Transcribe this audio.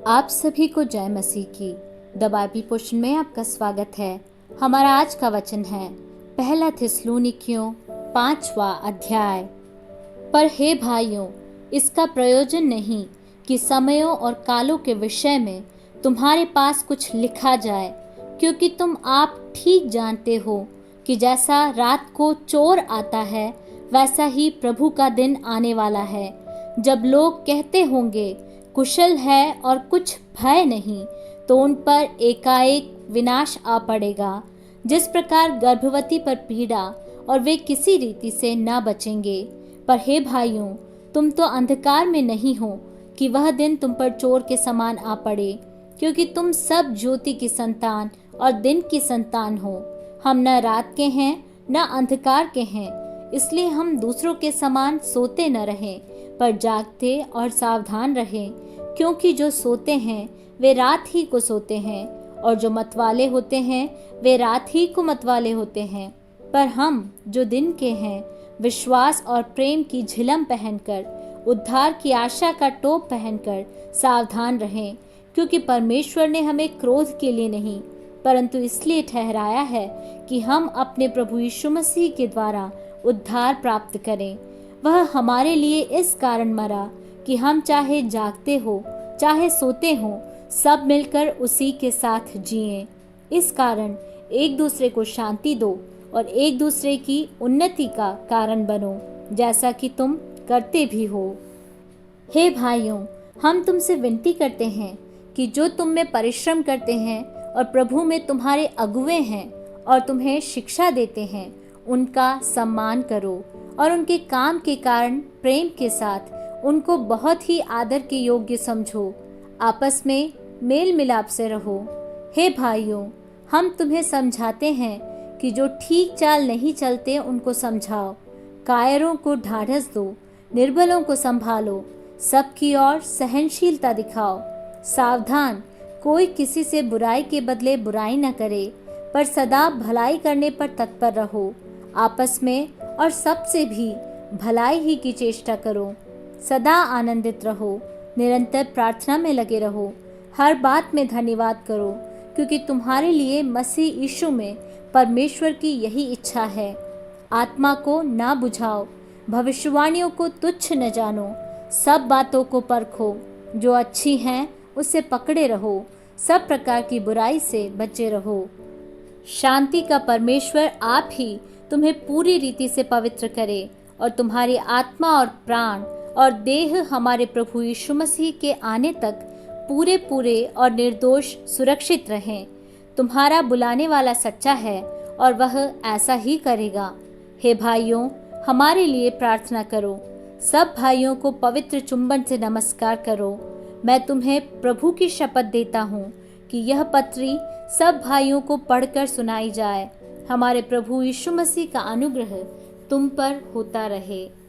आप सभी को जय मसीह की। द बाइबल पोर्शन में आपका स्वागत है। हमारा आज का वचन है पहला थिस्सलुनीकियों 5वां अध्याय। पर हे भाइयों, इसका प्रयोजन नहीं कि समयों और कालों के विषय में तुम्हारे पास कुछ लिखा जाए, क्योंकि तुम आप ठीक जानते हो कि जैसा रात को चोर आता है, वैसा ही प्रभु का दिन आने वाला है। जब लोग कहते होंगे कुशल है और कुछ भय नहीं, तो उन पर एकाएक विनाश आ पड़ेगा। जिस प्रकार गर्भवती पर पीड़ा और वे किसी रीति से न बचेंगे। पर हे भाइयों, तुम तो अंधकार में नहीं हो कि वह दिन तुम पर चोर के समान आ पड़े, क्योंकि तुम सब ज्योति की संतान और दिन की संतान हो। हम न रात के हैं न अंधकार के हैं, इसलिए हम दूसरों के समान सोते न रहें, पर जागते और सावधान रहें। क्योंकि जो सोते हैं वे रात ही को सोते हैं, और जो मतवाले होते हैं वे रात ही को मतवाले होते हैं। पर हम जो दिन के हैं, विश्वास और प्रेम की झिलम पहनकर, उद्धार की आशा का टोप पहनकर सावधान रहें। क्योंकि परमेश्वर ने हमें क्रोध के लिए नहीं, परंतु इसलिए ठहराया है कि हम अपने प्रभु यीशु मसीह के द्वारा उद्धार प्राप्त करें। वह हमारे लिए इस कारण मरा कि हम चाहे जागते हो चाहे सोते हो, सब मिलकर उसी के साथ जिएं। इस कारण एक दूसरे को शांति दो और एक दूसरे की उन्नति का कारण बनो, जैसा कि तुम करते भी हो। हे भाइयों, हम तुमसे विनती करते हैं कि जो तुम में परिश्रम करते हैं और प्रभु में तुम्हारे अगुवे हैं और तुम्हें शिक्षा देते हैं, उनका सम्मान करो और उनके काम के कारण प्रेम के साथ उनको बहुत ही आदर के योग्य समझो। आपस में मेल मिलाप से रहो। हे भाइयों, हम तुम्हें समझाते हैं कि जो ठीक चाल नहीं चलते उनको समझाओ। कायरों को ढाढ़स दो, निर्बलों को संभालो, सबकी ओर सहनशीलता दिखाओ। सावधान, कोई किसी से बुराई के बदले बुराई न करे, पर सदा भलाई करने पर तत्पर रहो। आपस में और सबसे भी भलाई ही की चेष्टा करो। सदा आनंदित रहो, निरंतर प्रार्थना में लगे रहो। हर बात में धन्यवाद करो, क्योंकि तुम्हारे लिए मसीह यीशु में परमेश्वर की यही इच्छा है। आत्मा को ना बुझाओ, भविष्यवाणियों को तुच्छ न जानो, सब बातों को परखो। जो अच्छी हैं उससे पकड़े रहो, सब प्रकार की बुराई से बचे रहो। शांति का परमेश्वर आप ही तुम्हें पूरी रीति से पवित्र करे, और तुम्हारी आत्मा और प्राण और देह हमारे प्रभु यीशु मसीह के आने तक पूरे पूरे और निर्दोष सुरक्षित रहें। तुम्हारा बुलाने वाला सच्चा है और वह ऐसा ही करेगा। हे भाइयों, हमारे लिए प्रार्थना करो। सब भाइयों को पवित्र चुंबन से नमस्कार करो। मैं तुम्हें प्रभु की शपथ देता हूँ कि यह पत्री सब भाइयों को पढ़कर सुनाई जाए। हमारे प्रभु यीशु मसीह का अनुग्रह तुम पर होता रहे।